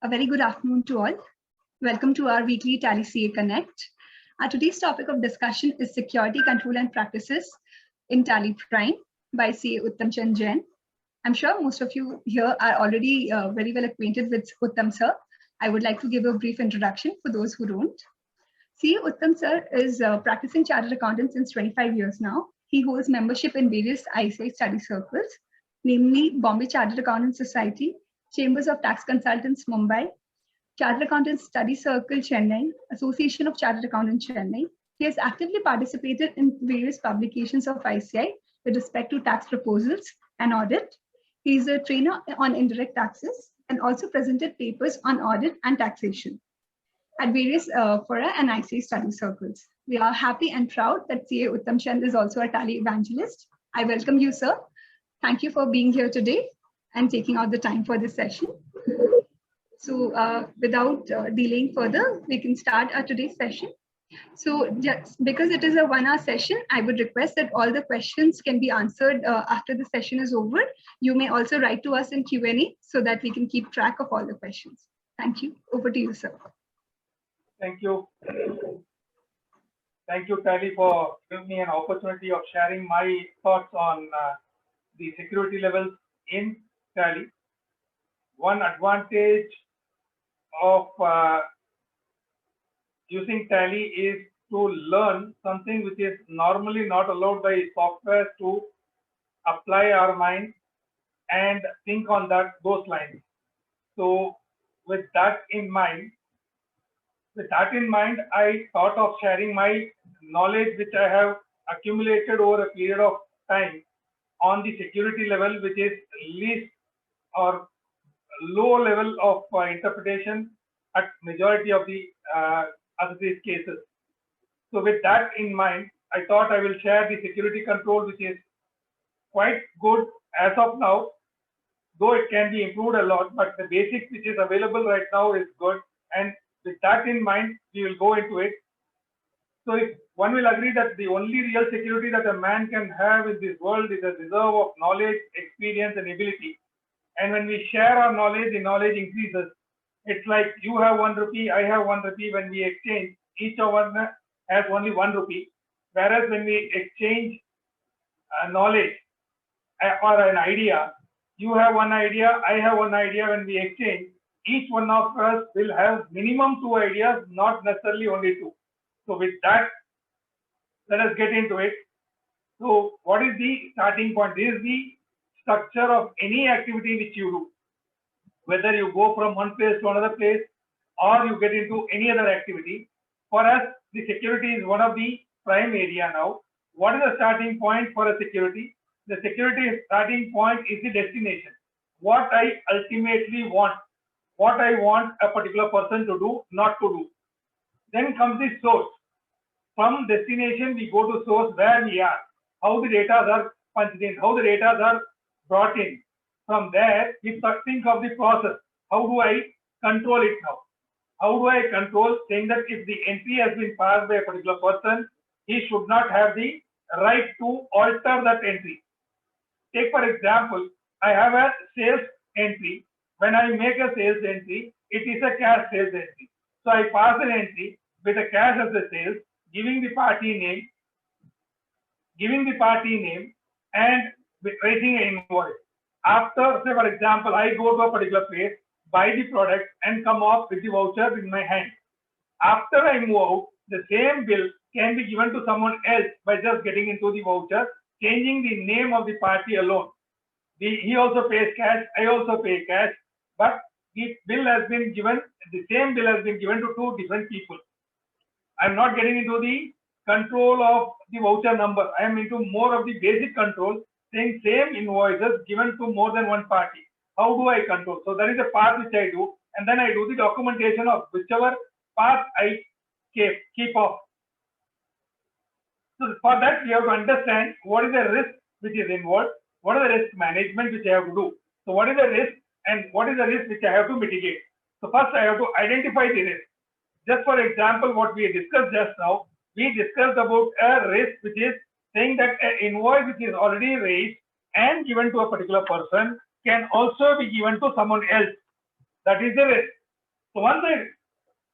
A very good afternoon to all. Welcome to our weekly Tally CA Connect. Today's topic of discussion is Security Control and Practices in Tally Prime by CA Uttam Chand Jain. I'm sure most of you here are already very well acquainted with Uttam sir. I would like to give a brief introduction for those who don't. CA Uttam sir is practicing chartered accountant since 25 years now. He holds membership in various ICAI study circles, namely Bombay Chartered Accountants Society, Chambers of Tax Consultants Mumbai, Chartered Accountants Study Circle Chennai, Association of Chartered Accountants Chennai. He has actively participated in various publications of ICAI with respect to tax proposals and audit. He is a trainer on indirect taxes and also presented papers on audit and taxation at various FORA and ICAI study circles. We are happy and proud that CA Uttam Chand is also a Tally evangelist. I welcome you, sir. Thank you for being here today and taking out the time for this session. So without delaying further, we can start our today's session. So just because it is a 1 hour session, I would request that all the questions can be answered after the session is over. You may also write to us in Q&A so that we can keep track of all the questions. Thank you. Over to you, sir. Thank you. Thank you, Tally, for giving me an opportunity of sharing my thoughts on the security levels in Tally. One advantage of using Tally is to learn something which is normally not allowed by software, to apply our mind and think on those lines. So with that in mind, I thought of sharing my knowledge which I have accumulated over a period of time on the security level, which is least or low level of interpretation at majority of the these cases. So with that in mind, I thought I will share the security control, which is quite good as of now, though it can be improved a lot, but the basics which is available right now is good. And with that in mind, we will go into it. So if one will agree that the only real security that a man can have in this world is a reserve of knowledge, experience, and ability. And when we share our knowledge, the knowledge increases. It's like you have 1 rupee, I have 1 rupee. When we exchange, each of us has only 1 rupee. Whereas when we exchange knowledge or an idea, you have 1 idea, I have 1 idea. When we exchange, each one of us will have minimum 2 ideas, not necessarily only 2. So with that, let us get into it. So what is the starting point? This is the structure of any activity which you do. Whether you go from one place to another place or you get into any other activity. For us, the security is one of the prime area now. What is the starting point for a security? The security starting point is the destination. What I ultimately want. What I want a particular person to do, not to do. Then comes the source. From destination, we go to source, where we are, how the data are punched in, how the data are brought in. From there, we think of the process. How do I control it now? How do I control, saying that if the entry has been passed by a particular person, he should not have the right to alter that entry. Take for example, I have a sales entry. When I make a sales entry, it is a cash sales entry. So I pass an entry with a cash as a sales, giving the party name, and raising an invoice. After, say for example, I go to a particular place, buy the product, and come off with the voucher in my hand. After I move out, the same bill can be given to someone else by just getting into the voucher, changing the name of the party alone. He also pays cash, I also pay cash, but the bill has been given, the same bill has been given to 2 different people. I'm not getting into the control of the voucher number. I am into more of the basic control, saying same invoices given to more than 1 party. How do I control? So that is the part which I do, and then I do the documentation of whichever part I keep off. So for that, we have to understand what is the risk which is involved, what is the risk management which I have to do. So what is the risk and what is the risk which I have to mitigate? So first I have to identify the risk. Just for example, what we discussed just now, we discussed about a risk which is saying that an invoice which is already raised and given to a particular person can also be given to someone else. That is the risk. So once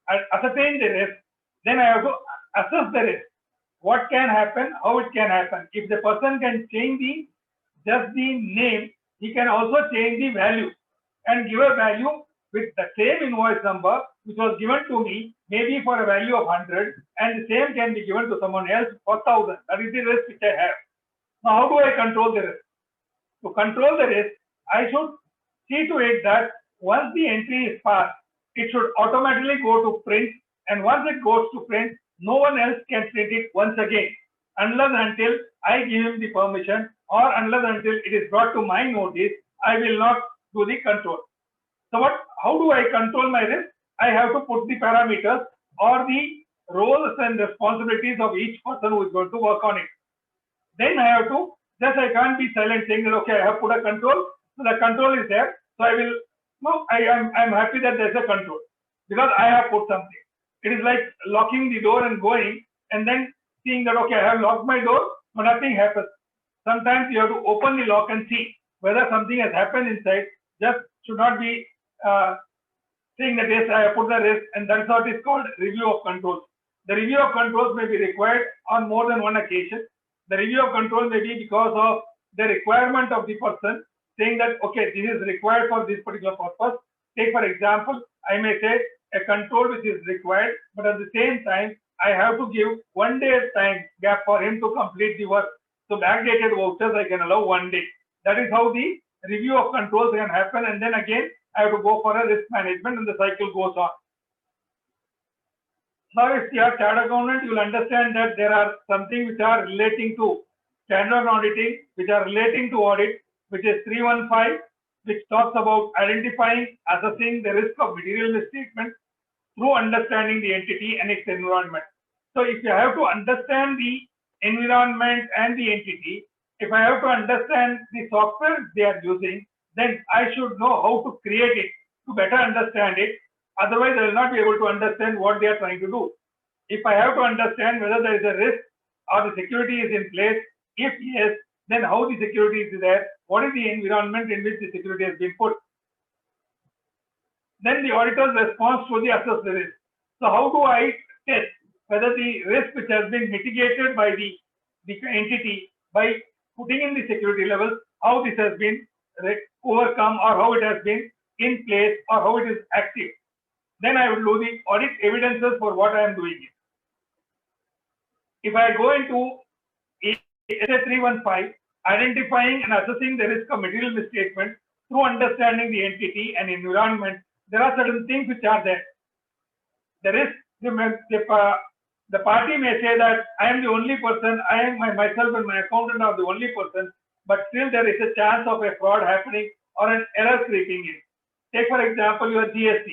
I ascertain the risk, then I have to assess the risk. What can happen, how it can happen. If the person can change just the name, he can also change the value and give a value with the same invoice number which was given to me, maybe for a value of 100, and the same can be given to someone else for 1000. That is the risk which I have. Now, how do I control the risk? To control the risk, I should see to it that once the entry is passed, it should automatically go to print, and once it goes to print, no one else can print it once again, unless until I give him the permission, or unless until it is brought to my notice, I will not do the control. So how do I control my risk? I have to put the parameters or the roles and responsibilities of each person who is going to work on it. Then I have to, I can't be silent saying that, okay, I have put a control, so the control is there. So I will, no, I'm happy that there's a control because I have put something. It is like locking the door and going and then seeing that, okay, I have locked my door, but nothing happens. Sometimes you have to open the lock and see whether something has happened inside. Just should not be saying that yes, I have put the risk, and that's what is called review of controls. The review of controls may be required on more than one occasion. The review of control may be because of the requirement of the person saying that, okay, this is required for this particular purpose. Take for example, I may say a control which is required, but at the same time, I have to give 1 day time gap for him to complete the work. So backdated vouchers, I can allow 1 day. That is how the review of controls can happen. And then again, I have to go for a risk management and the cycle goes on. Now, if you are chartered accountant, you will understand that there are something which are relating to standard auditing, which are relating to audit, which is 315, which talks about identifying, assessing the risk of material misstatement through understanding the entity and its environment. So if you have to understand the environment and the entity, if I have to understand the software they are using, then I should know how to create it to better understand it. Otherwise, I will not be able to understand what they are trying to do. If I have to understand whether there is a risk or the security is in place, if yes, then how the security is there, what is the environment in which the security has been put. Then the auditor's response to the assessed risk. So how do I test whether the risk which has been mitigated by the entity by putting in the security levels, how this has been overcome or how it has been in place or how it is active. Then I will do the audit evidences for what I am doing. If I go into SA 315, identifying and assessing the risk of material misstatement through understanding the entity and environment, there are certain things which are there. The risk, the party may say that I am the only person, myself and my accountant are the only person, but still there is a chance of a fraud happening or an error creeping in. Take for example your GST.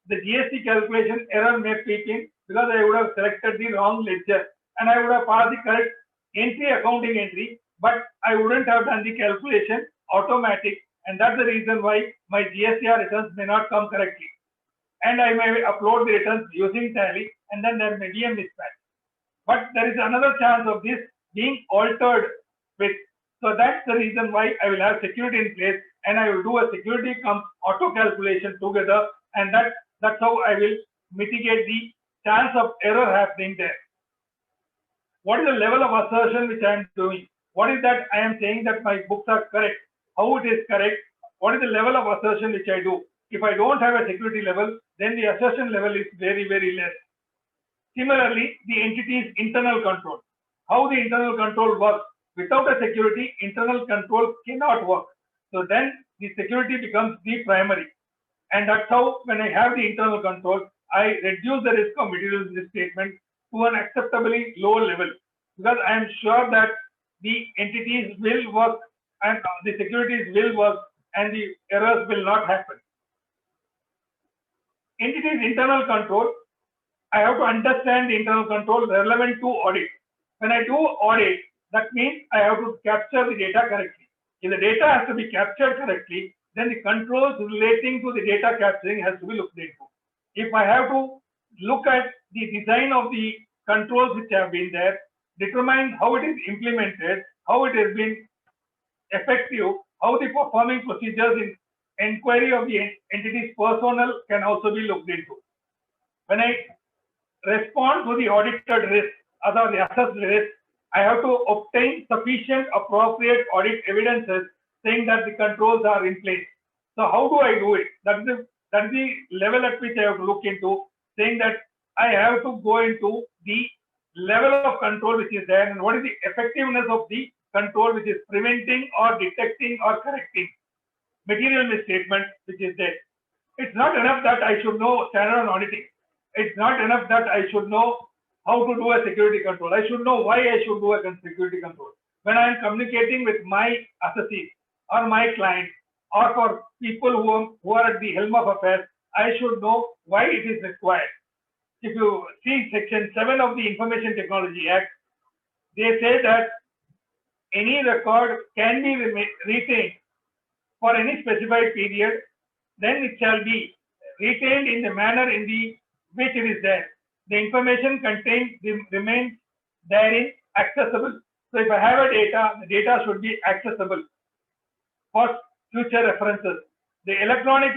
The GST calculation error may creep in because I would have selected the wrong ledger and I would have passed the correct entry, accounting entry, but I wouldn't have done the calculation automatic, and that's the reason why my GSTR returns may not come correctly. And I may upload the returns using Tally, and then there may be a mismatch. But there is another chance of this being altered with. So that's the reason why I will have security in place, and I will do a security comes auto calculation together, and that's how I will mitigate the chance of error happening there. What is the level of assertion which I am doing? What is that I am saying that my books are correct? How it is correct? What is the level of assertion which I do? If I don't have a security level, then the assertion level is very, very less. Similarly, the entity's internal control. How the internal control works. Without a security, internal control cannot work. So then the security becomes the primary. And that's how when I have the internal control, I reduce the risk of material misstatement to an acceptably low level. Because I am sure that the entities will work and the securities will work and the errors will not happen. Entities internal control, I have to understand the internal control relevant to audit. When I do audit, that means I have to capture the data correctly. If the data has to be captured correctly, then the controls relating to the data capturing has to be looked into. If I have to look at the design of the controls which have been there, determine how it is implemented, how it has been effective, how the performing procedures in inquiry of the entity's personnel can also be looked into. When I respond to the audited risk or the assessed risk, I have to obtain sufficient appropriate audit evidences saying that the controls are in place. So how do I do it? That's the level at which I have to look into, saying that I have to go into the level of control which is there and what is the effectiveness of the control which is preventing or detecting or correcting material misstatement which is there. It's not enough that I should know standard on auditing. It's not enough that I should know how to do a security control. I should know why I should do a security control. When I am communicating with my associates or my clients or for people who are at the helm of affairs, I should know why it is required. If you see Section 7 of the Information Technology Act, they say that any record can be retained for any specified period, then it shall be retained in the manner in the which it is there. The information contained remains therein accessible. So if I have a data, the data should be accessible for future references. The electronic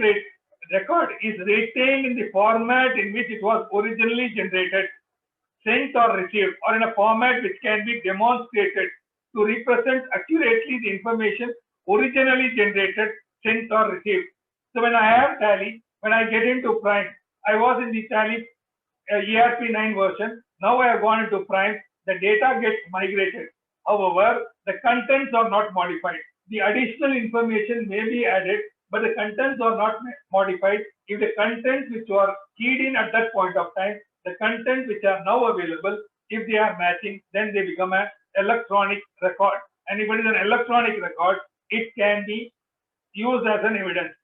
record is retained in the format in which it was originally generated, sent or received, or in a format which can be demonstrated to represent accurately the information originally generated, sent or received. So when I have Tally, when I get into Prime, I was in the Tally ERP 9 version. Now I have gone into Prime. The data gets migrated. However, the contents are not modified. The additional information may be added, but the contents are not modified. If the contents which were keyed in at that point of time, the contents which are now available, if they are matching, then they become an electronic record. And if it is an electronic record, it can be used as an evidence.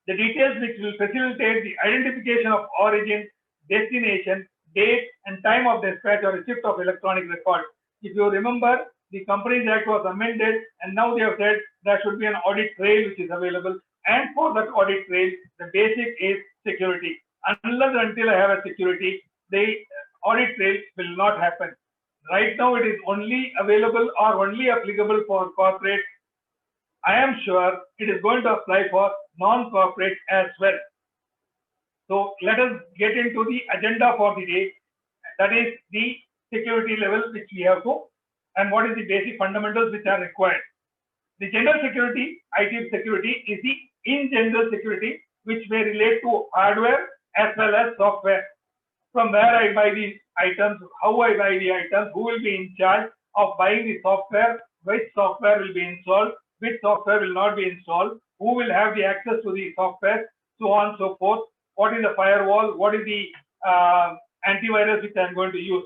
The details which will facilitate the identification of origin, destination, date, and time of dispatch or receipt of electronic record. If you remember, the Companies Act was amended, and now they have said there should be an audit trail which is available. And for that audit trail, the basic is security. Unless until I have a security, the audit trail will not happen. Right now, it is only available or only applicable for corporate. I am sure it is going to apply for non-corporate as well. So let us get into the agenda for the day. That is the security level which we have to, and what is the basic fundamentals which are required. The general security, IT security, is the in general security which may relate to hardware as well as software. From where I buy the items, how I buy the items, who will be in charge of buying the software, which software will be installed, which software will not be installed, who will have the access to the software, so on and so forth. What is the firewall? What is the antivirus which I am going to use?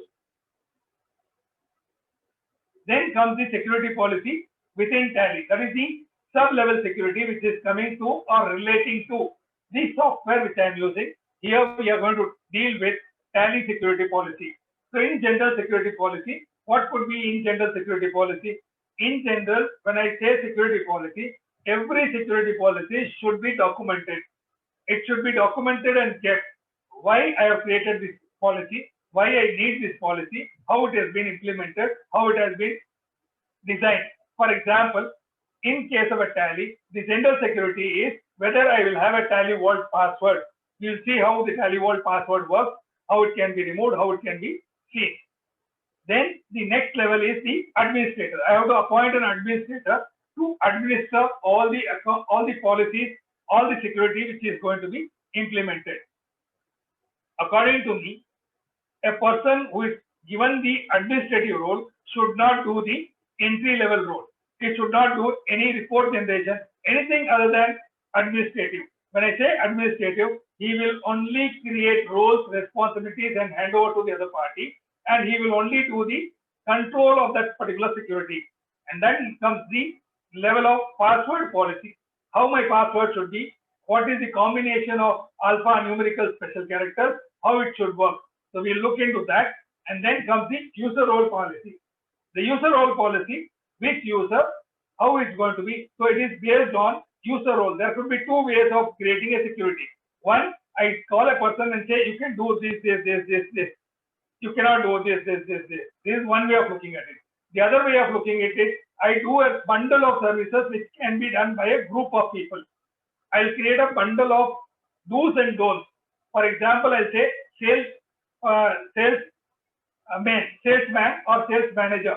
Then comes the security policy within Tally. That is the sub-level security which is coming to or relating to the software which I am using. Here we are going to deal with Tally security policy. So in general security policy, what could be in general security policy? In general, when I say security policy, every security policy should be documented. It should be documented and kept. Why I have created this policy, why I need this policy, how it has been implemented, how it has been designed. For example, in case of a Tally, the general security is whether I will have a Tally Vault password. You will see how the Tally Vault password works, how it can be removed, how it can be seen. Then the next level is the administrator. I have to appoint an administrator to administer all the policies, all the security which is going to be implemented. According to me, a person who is given the administrative role should not do the entry level role. He should not do any report generation, anything other than administrative. When I say administrative, he will only create roles, responsibilities, and hand over to the other party, and he will only do the control of that particular security. And then comes the level of password policy. How my password should be, what is the combination of alphanumerical special characters, how it should work. So we'll look into that. And then comes the user role policy. The user role policy, which user, how it's going to be. So it is based on user role. There could be two ways of creating a security. One, I call a person and say, you can do this, this, this, this, this. You cannot do this, this, this, this. This is one way of looking at it. The other way of looking at it, I do a bundle of services which can be done by a group of people. I'll create a bundle of do's and don'ts. For example, I'll say salesman or sales manager.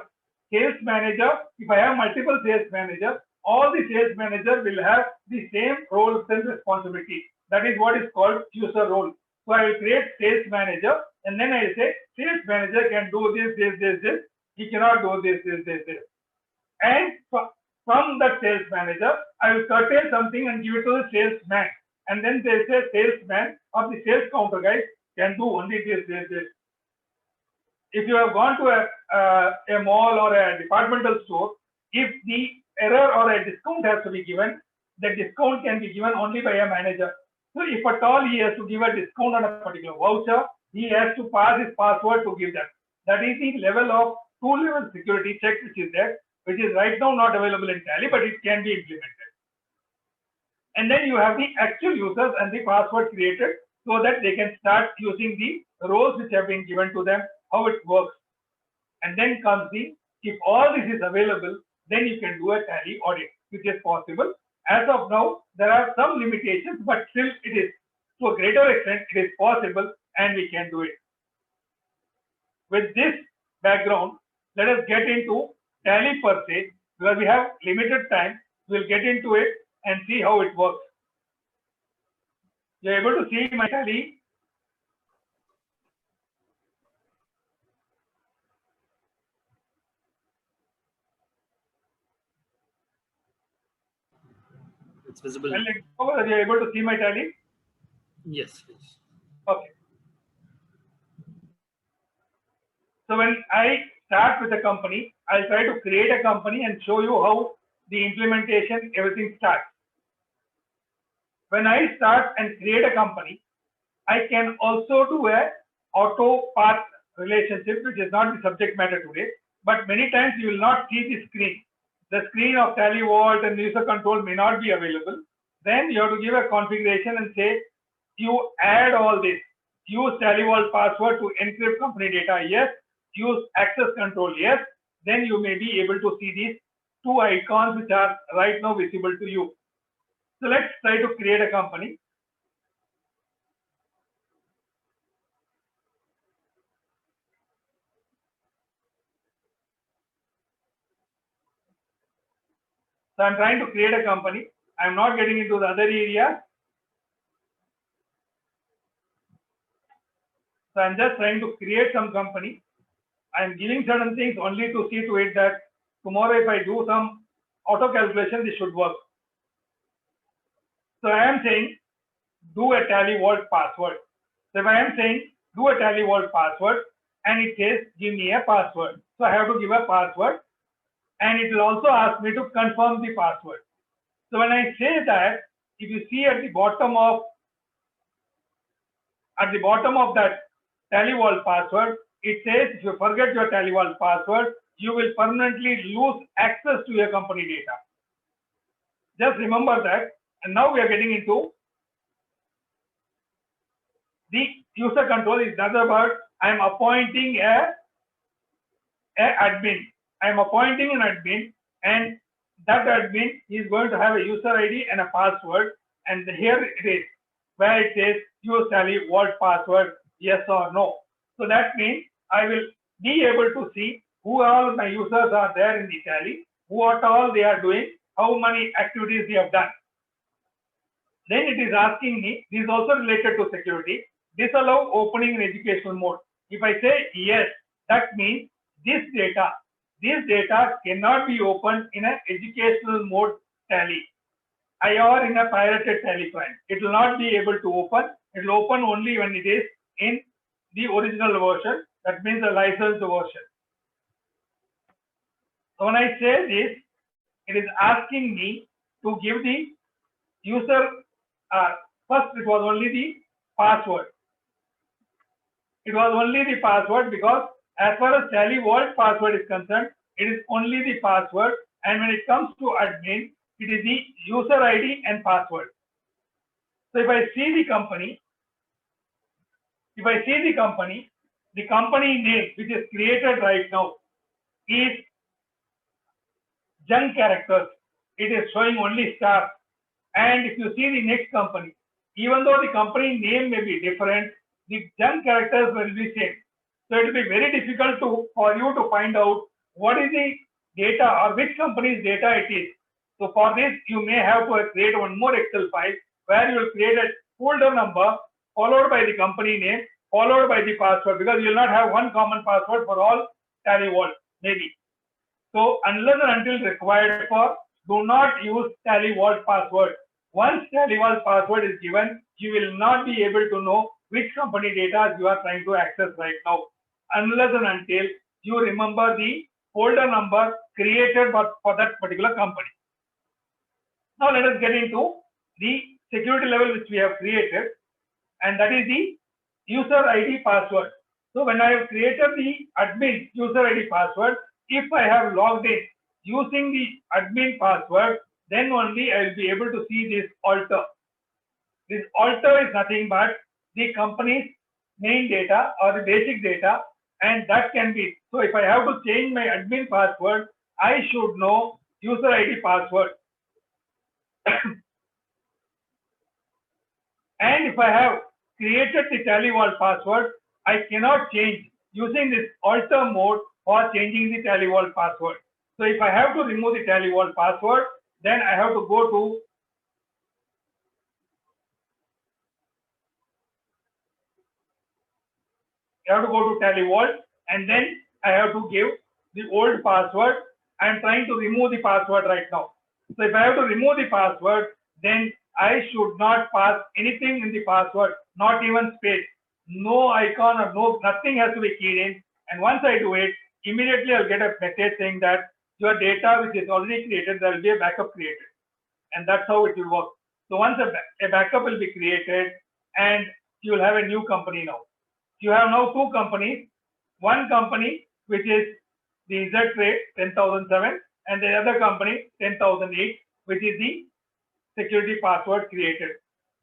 Sales manager, if I have multiple sales managers, all the sales manager will have the same roles and responsibilities. That is what is called user role. So I will create sales manager, and then I say sales manager can do this. He cannot do this. And from that sales manager, I will curtail something and give it to the salesman. And then they say salesman or the sales counter guy can do only this. If you have gone to a mall or a departmental store, if the error or a discount has to be given, the discount can be given only by a manager. So if at all he has to give a discount on a particular voucher, he has to pass his password to give that. That is the level of two-level security check which is there, which is right now not available in Tally, but it can be implemented. And then you have the actual users and the password created so that they can start using the roles which have been given to them, how it works. And then comes if all this is available, then you can do a Tally audit, which is possible. As of now, there are some limitations, but still it is, to a greater extent, it is possible and we can do it. With this background, let us get into Tally per se, because we have limited time. We'll get into it and see how it works. You're able to see my Tally. It's visible. You're able to see my Tally? Yes. Okay. So when I start with a company, I'll try to create a company and show you how the implementation, everything starts. When I start and create a company, I can also do a auto path relationship, which is not the subject matter today, but many times you will not see the screen. The screen of Tally Vault and user control may not be available. Then you have to give a configuration and say, you add all this. Use Tally Vault password to encrypt company data, yes. Use access control, yes. Then you may be able to see these two icons which are right now visible to you. So let's try to create a company. So I'm trying to create a company. I'm not getting into the other areas. So I'm just trying to create some company. I'm giving certain things only to see to it that tomorrow if I do some auto calculation, this should work. So I am saying do a Tally Vault password. So if I am saying do a Tally Vault password and it says give me a password. So I have to give a password and it will also ask me to confirm the password. So when I say that, if you see at the bottom of that Tally Vault password, it says if you forget your Tally Vault password, you will permanently lose access to your company data. Just remember that. And now we are getting into the user control. Is another word. I am appointing a admin. I am appointing an admin, and that admin is going to have a user ID and a password. And here it is, where it says use Tally Vault password, yes or no. So that means I will be able to see who all my users are there in the Tally, what all they are doing, how many activities they have done. Then it is asking me, this is also related to security, disallow opening in educational mode. If I say yes, that means this data cannot be opened in an educational mode Tally or in a pirated Tally client. It will not be able to open. It will open only when it is in the original version. That means the licensed version. So when I say this, it is asking me to give the user, first it was only the password. It was only the password because as far as Tally Vault password is concerned, it is only the password, and when it comes to admin, it is the user ID and password. So if I see the company, the company name which is created right now is junk characters. It is showing only stars. And if you see the next company, even though the company name may be different, the chunk characters will be same. So it will be very difficult for you to find out what is the data or which company's data it is. So for this, you may have to create one more Excel file where you will create a folder number followed by the company name, followed by the password, because you will not have one common password for all Tally Vault, maybe. So unless and until required for, do not use Tally Vault password. Once Tally Vault password is given, you will not be able to know which company data you are trying to access right now, unless and until you remember the folder number created for that particular company. Now let us get into the security level which we have created, and that is the user ID password. So when I have created the admin user ID password, if I have logged in using the admin password, then only I will be able to see this alter. This alter is nothing but the company's main data or the basic data, and that can be. So if I have to change my admin password, I should know user ID password. And if I have created the Tally Vault password, I cannot change using this alter mode or changing the Tally Vault password. So if I have to remove the Tally Vault password, then I have to go to Tally Vault, and then I have to give the old password. I am trying to remove the password right now. So if I have to remove the password, then I should not pass anything in the password, not even space, no icon or no, nothing has to be keyed in. And once I do it, immediately I'll get a message saying that your data which is already created, there will be a backup created. And that's how it will work. So once a backup will be created, and you will have a new company now. You have now two companies, one company which is the Z-Trade 10,007 and the other company 10,008, which is the security password created.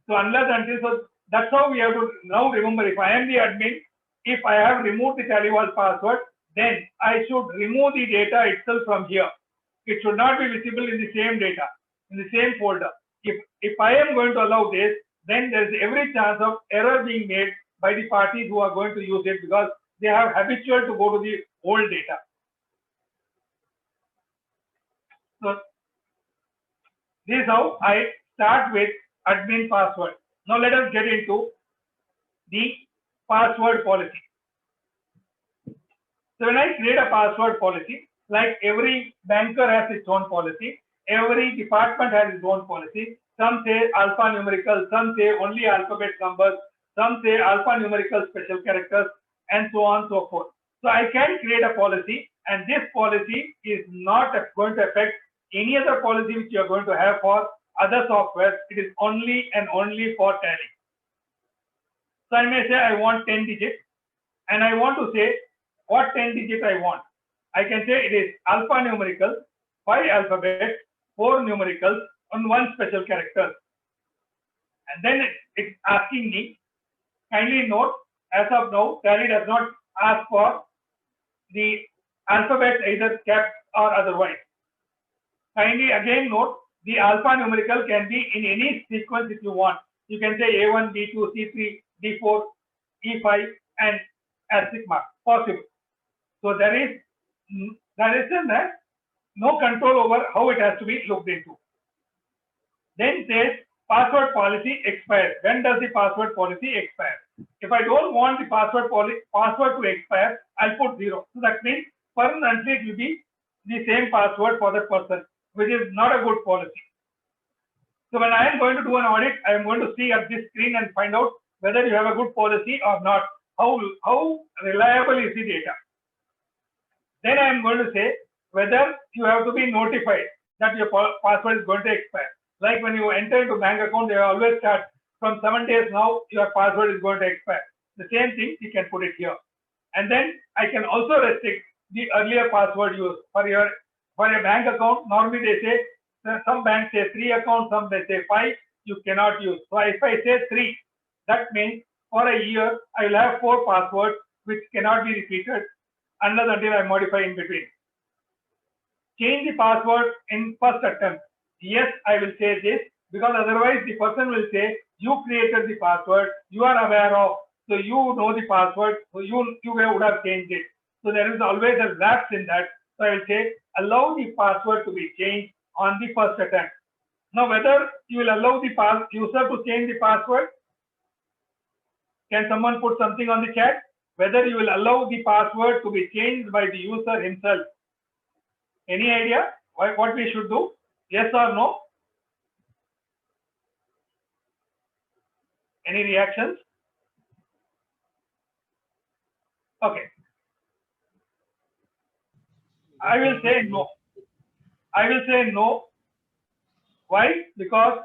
So unless until, so that's how we have to now remember, if I am the admin, if I have removed the Tally Vault password, then I should remove the data itself from here. It should not be visible in the same data, in the same folder. If I am going to allow this, then there is every chance of error being made by the parties who are going to use it, because they have habitual to go to the old data. So this is how I start with admin password. Now let us get into the password policy. So when I create a password policy, like every banker has its own policy, every department has its own policy. Some say alphanumerical, some say only alphabet numbers, some say alphanumerical special characters, and so on and so forth. So I can create a policy, and this policy is not going to affect any other policy which you are going to have for other software. It is only and only for Tally. So I may say I want 10 digits, and I want to say what 10 digits I want. I can say it is alphanumerical, 5 alphabets, 4 numericals, and 1 special character. And then it's asking me, kindly note, as of now, Tally does not ask for the alphabet either capped or otherwise. Kindly again note, the alphanumerical can be in any sequence if you want. You can say A1, B2, C3, D4, E5, and asterisk mark, possible. So there is no control over how it has to be looked into. Then says password policy expires. When does the password policy expire? If I don't want the password to expire, I'll put 0. So that means permanently it will be the same password for that person, which is not a good policy. So when I am going to do an audit, I am going to see at this screen and find out whether you have a good policy or not. How reliable is the data? Then I am going to say whether you have to be notified that your password is going to expire. Like when you enter into bank account, they always start from 7 days now, your password is going to expire. The same thing, you can put it here. And then I can also restrict the earlier password use for your bank account. Normally they say, some banks say 3 accounts, some they say 5, you cannot use. So if I say 3, that means for a year, I will have 4 passwords which cannot be repeated unless until I modify in between. Change the password in first attempt. Yes, I will say this, because otherwise the person will say, you created the password, you are aware of, so you know the password, so you would have changed it. So there is always a lapse in that. So I will say allow the password to be changed on the first attempt. Now whether you will allow the user to change the password, can someone put something on the chat? Whether you will allow the password to be changed by the user himself. Any idea what we should do? Yes or no? Any reactions? Okay. I will say no. I will say no. Why? Because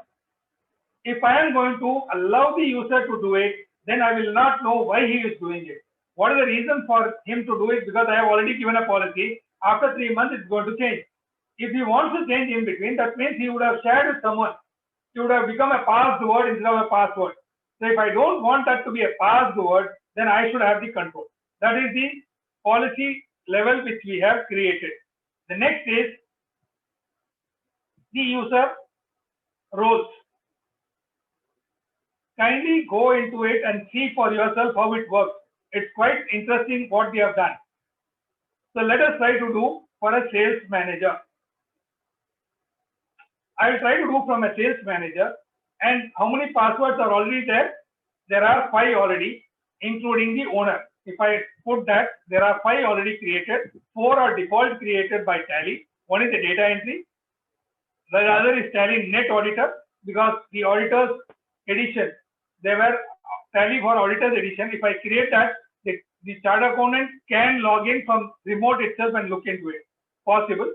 if I am going to allow the user to do it, then I will not know why he is doing it. What is the reason for him to do it? Because I have already given a policy. After 3 months, it's going to change. If he wants to change in between, that means he would have shared with someone. It would have become a password instead of a password. So if I don't want that to be a password, then I should have the control. That is the policy level which we have created. The next is the user roles. Kindly go into it and see for yourself how it works. It's quite interesting what we have done. So let us try to do for a sales manager. I will try to do from a sales manager. And how many passwords are already there? There are 5 already, including the owner. If I put that, there are 5 already created. 4 are default created by Tally. One is the data entry. The other is Tally Net Auditor, because the auditor's edition, they were Tally for auditor's edition. If I create that, the chartered accountant can log in from remote itself and look into it. Possible.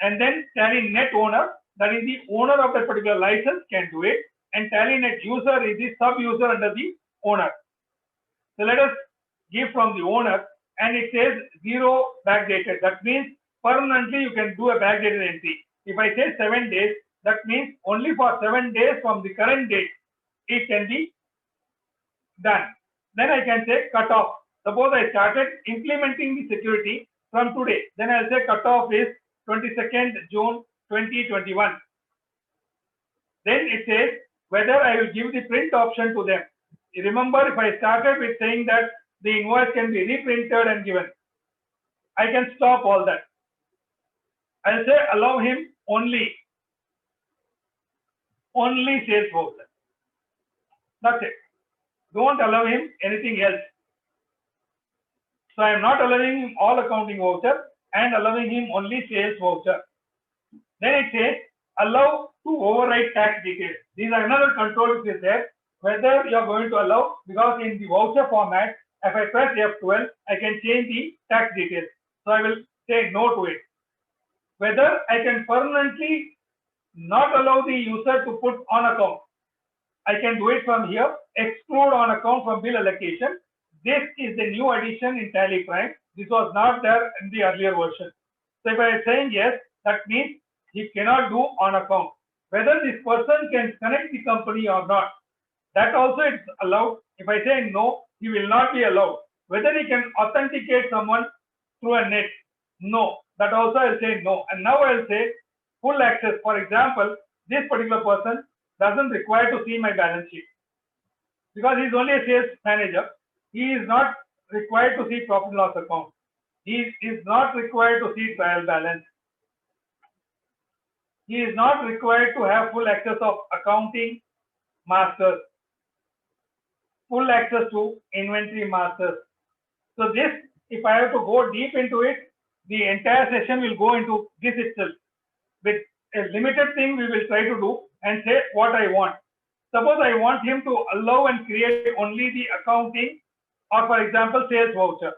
And then Tally Net Owner, that is the owner of that particular license, can do it. And Tally Net User is the sub-user under the owner. So let us give from the owner, and it says 0 backdated. That means permanently you can do a backdated entry. If I say 7 days, that means only for 7 days from the current date it can be done. Then I can say cutoff. Suppose I started implementing the security from today. Then I'll say cutoff is 22nd June 2021. Then it says whether I will give the print option to them. Remember, if I started with saying that the invoice can be reprinted and given, I can stop all that. I'll say allow him only sales voucher. That's it. Don't allow him anything else. So I am not allowing him all accounting voucher and allowing him only sales voucher. Then it says allow to override tax details. These are another control which is there. Whether you are going to allow, because in the voucher format, if I press F12, I can change the tax details. So I will say no to it. Whether I can permanently not allow the user to put on account, I can do it from here. Exclude on account from bill allocation. This is the new addition in Tally Prime. This was not there in the earlier version. So if I am saying yes, that means he cannot do on account. Whether this person can connect the company or not, that also is allowed. If I say no, he will not be allowed. Whether he can authenticate someone through a net, no. That also I'll say no. And now I'll say full access. For example, this particular person doesn't require to see my balance sheet because he's only a sales manager. He is not required to see profit and loss account. He is not required to see trial balance. He is not required to have full access of accounting masters, full access to inventory masters. So this, if I have to go deep into it, the entire session will go into this itself. With a limited thing we will try to do and say what I want. Suppose I want him to allow and create only the accounting or, for example, sales voucher.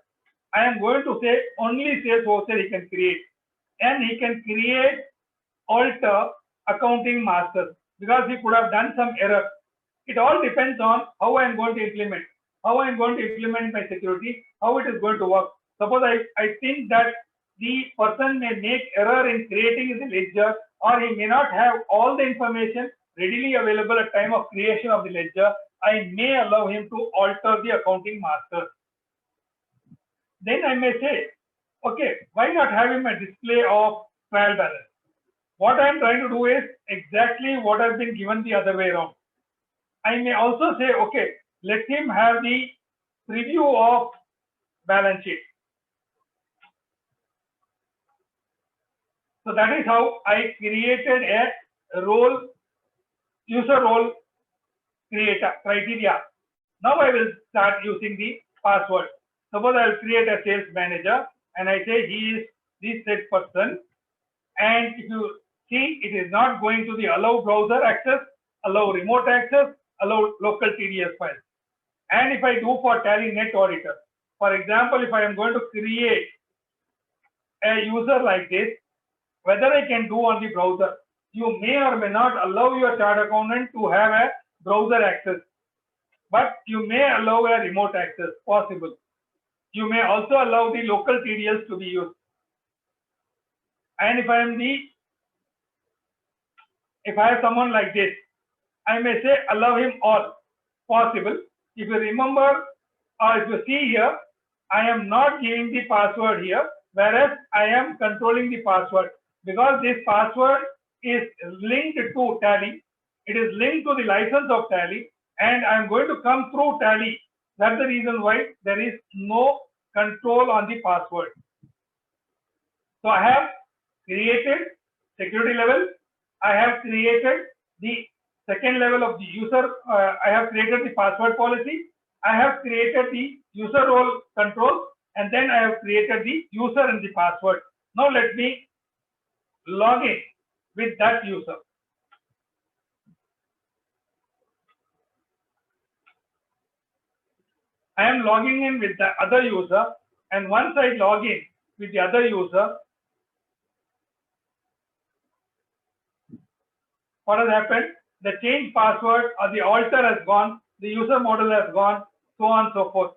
I am going to say only sales voucher he can create, and he can create alter accounting masters because he could have done some error. It all depends on how I am going to implement, how I am going to implement my security, how it is going to work. Suppose I think that the person may make error in creating the ledger, or he may not have all the information readily available at time of creation of the ledger. I may allow him to alter the accounting master. Then I may say, okay, why not have him a display of trial balance? What I am trying to do is exactly what has been given the other way around. I may also say, okay, let him have the preview of balance sheet. So that is how I created a role, user role creator criteria. Now I will start using the password. Suppose I will create a sales manager and I say he is this said person, and if you see, it is not going to the allow browser access, allow remote access, allow local TDS files. And if I do for Tally Net Auditor, for example, if I am going to create a user like this, whether I can do on the browser, you may or may not allow your chart accountant to have a browser access, but you may allow a remote access, possible. You may also allow the local TDS to be used. And if I have someone like this, I may say allow him all, possible. If you remember, or if you see here, I am not giving the password here, whereas I am controlling the password, because this password is linked to Tally. It is linked to the license of Tally, and I am going to come through Tally. That's the reason why there is no control on the password. So I have created security level. I have created the second level of the user. I have created the password policy. I have created the user role control, and then I have created the user and the password. Now let me log in with that user. I am logging in with the other user, and once I log in with the other user, what has happened? The change password or the alter has gone, the user model has gone, so on and so forth.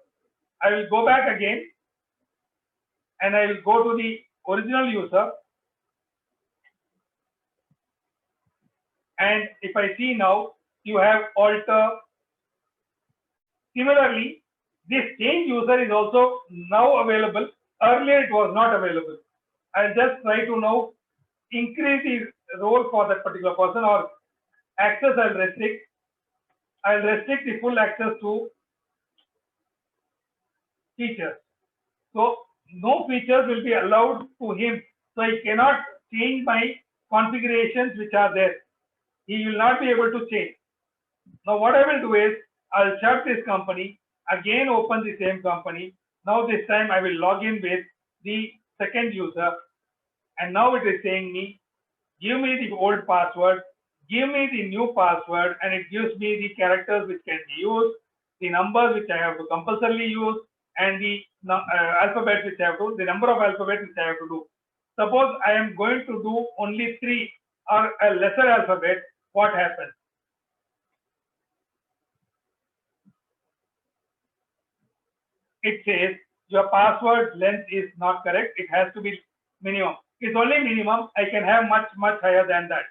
I will go back again and I will go to the original user. And if I see now, you have alter. Similarly, this change user is also now available. Earlier it was not available. I'll just try to now increase the role for that particular person, or access I'll restrict. I'll restrict the full access to features. So no features will be allowed to him. So he cannot change my configurations which are there. He will not be able to change. Now what I will do is I'll shut this company, again open the same company. Now this time I will log in with the second user, and now it is saying me, give me the old password, give me the new password, and it gives me the characters which can be used, the numbers which I have to compulsorily use, and the alphabet which I have to, the number of alphabets which I have to do. Suppose I am going to do only 3 or a lesser alphabet, what happens? It says your password length is not correct. It has to be minimum. It's only minimum. I can have much higher than that.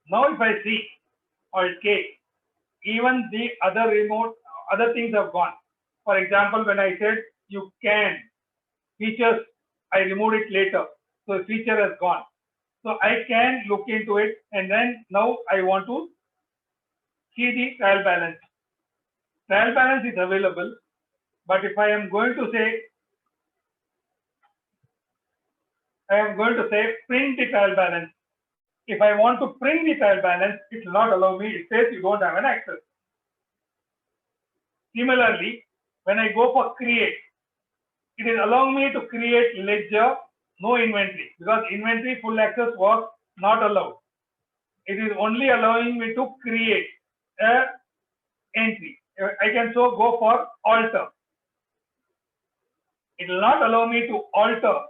Now if I see Alt K, even the other things have gone. For example, when I said you can, features, I removed it later. So the feature has gone. So I can look into it, and then now I want to see the trial balance. Trial balance is available, but if I am going to say, print the trial balance. If I want to print the trial balance, it will not allow me. It says you don't have an access. Similarly, when I go for create, it is allowing me to create ledger, no inventory, because inventory full access was not allowed. It is only allowing me to create a entry. I can so go for alter. It will not allow me to alter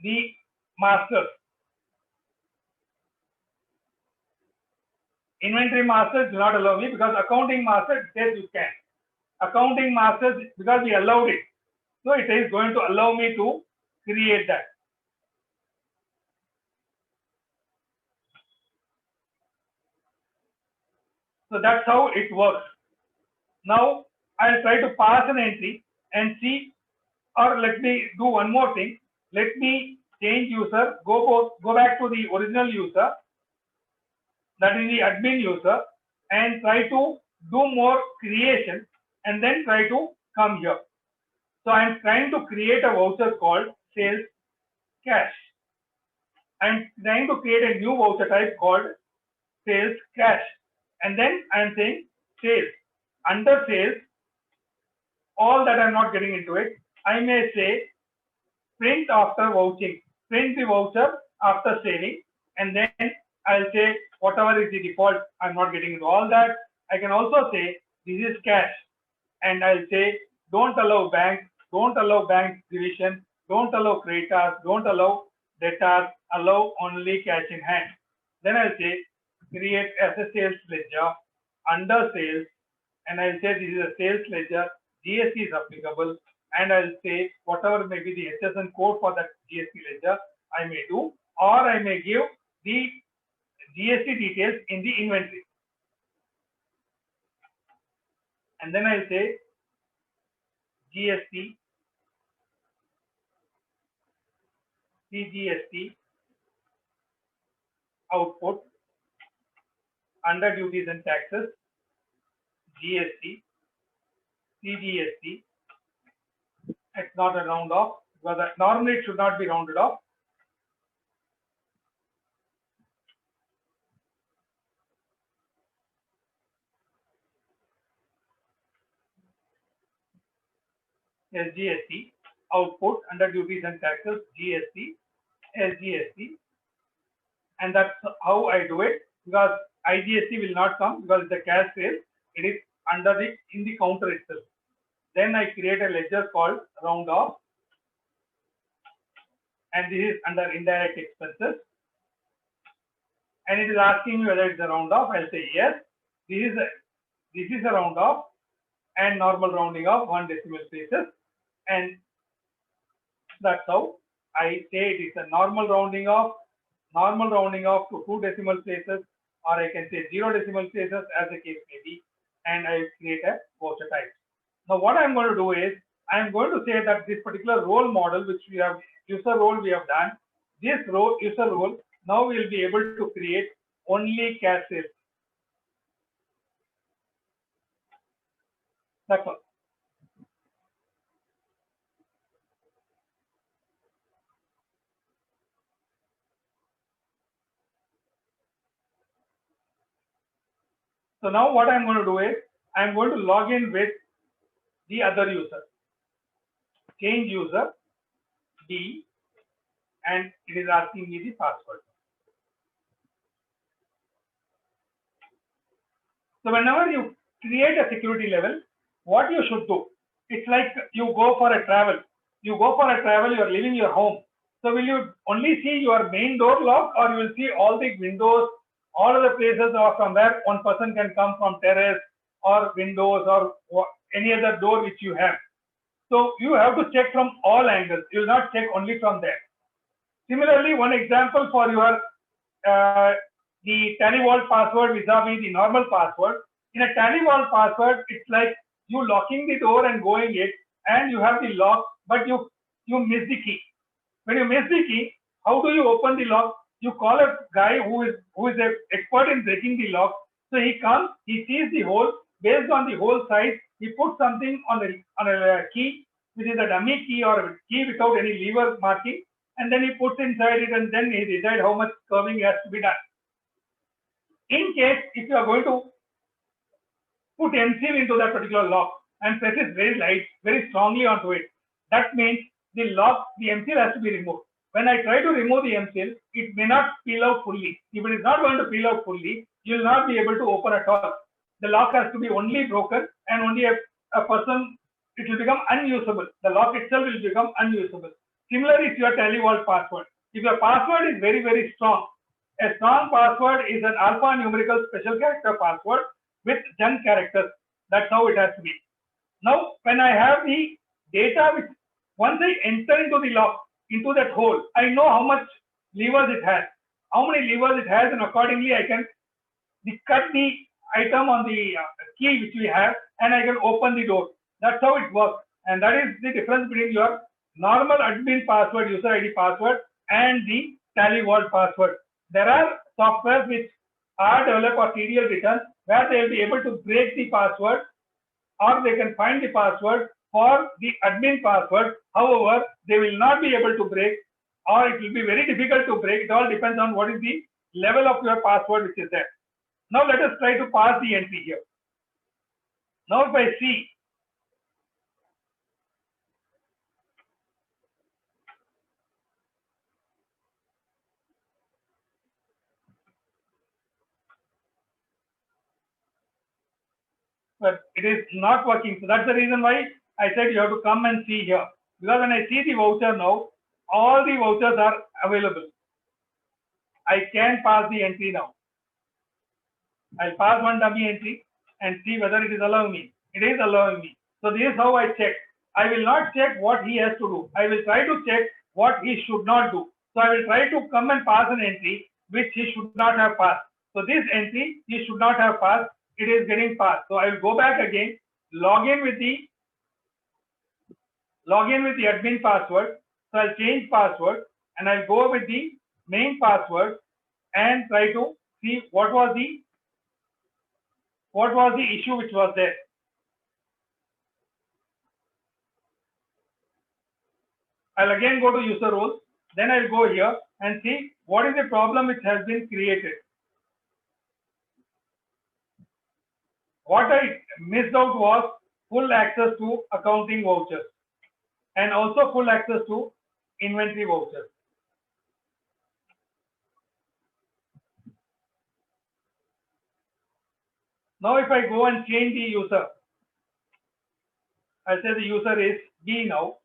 the masters. Inventory masters do not allow me, because accounting master says you can. Accounting masters, because we allowed it, so it is going to allow me to create that. So that's how it works. Now I'll try to pass an entry and see, or let me do one more thing. Let me change user, go back to the original user, that is the admin user, and try to do more creation and then try to come here. So I'm trying to create a voucher called sales cash. I'm trying to create a new voucher type called sales cash. And then I'm saying sales. Under sales, all that I'm not getting into it, I may say print after vouching, print the voucher after saving, and then I'll say whatever is the default. I'm not getting into all that. I can also say this is cash, and I'll say don't allow bank division, don't allow creditors, don't allow debtors, allow only cash in hand. Then I'll say create as a sales ledger under sales, and I'll say this is a sales ledger, GST is applicable, and I'll say whatever may be the HSN code for that GST ledger I may do, or I may give the GST details in the inventory. And then I'll say GST, CGST output under duties and taxes, GST, CGST. It's not a round off, because normally it should not be rounded off. SGST output under duties and taxes, GST, SGST, and that's how I do it, because IGST will not come because it's a cash sale. It is under in the counter itself. Then I create a ledger called round off, and this is under indirect expenses, and it is asking me whether it's a round off. I'll say yes. This is a round off and normal rounding off 1 decimal places, and that's how I say it is a normal rounding off to 2 decimal places, or I can say 0 decimal places as the case may be, and I create a voucher type. Now what I'm going to do is I'm going to say that this particular role model, which we have user role we have done, this user role, now we will be able to create only cash sales. That's all. So now what I'm going to do is I'm going to log in with the other user. Change user D, and it is asking me the password. So whenever you create a security level, what you should do, it's like you go for a travel. You are leaving your home. So will you only see your main door locked, or you will see all the windows, all of the places, or from where one person can come from terrace or windows or any other door which you have. So you have to check from all angles. You will not check only from there. Similarly, one example for your the Tally Vault password vis-a-vis the normal password. In a Tally Vault password, it's like you locking the door and going it, and you have the lock, but you miss the key. When you miss the key, how do you open the lock? You call a guy who is an expert in breaking the lock. So he comes, he sees the hole. Based on the hole size, he puts something on a key, which is a dummy key or a key without any lever marking, and then he puts inside it, and then he decides how much curving has to be done. In case if you are going to put MSeal into that particular lock and press it very strongly onto it, that means the MSeal has to be removed. When I try to remove the MSeal, it may not peel out fully. If it is not going to peel out fully, you will not be able to open at all. The lock has to be only broken, and only a person, it will become unusable. The lock itself will become unusable. Similarly, if your Tally Vault password, if your password is very, very strong, a strong password is an alphanumerical special character password with junk characters. That's how it has to be. Now, when I have the data, which once I enter into the lock, into that hole, I know how much levers it has, how many levers it has, and accordingly I can cut the item on the key which we have, and I can open the door. That's how it works. And that is the difference between your normal admin password, user ID password, and the Tally Vault password. There are softwares which are developed or TDL written where they will be able to break the password, or they can find the password for the admin password. However, they will not be able to break, or it will be very difficult to break. It all depends on what is the level of your password which is there. Now let us try to pass the entry here. Now if I see, but it is not working. So that's the reason why I said you have to come and see here. Because when I see the voucher now, all the vouchers are available. I can pass the entry now. I'll pass one dummy entry and see whether it is allowing me. It is allowing me. So this is how I check. I will not check what he has to do. I will try to check what he should not do. So I will try to come and pass an entry which he should not have passed. So this entry he should not have passed. It is getting passed. So I will go back again, log in with the admin password. So I'll change password and I'll go with the main password and try to see what was the issue which was there. I'll again go to user roles. Then I'll go here and see what is the problem which has been created. What I missed out was full access to accounting vouchers and also full access to inventory vouchers. Now if I go and change the user, I say the user is B now.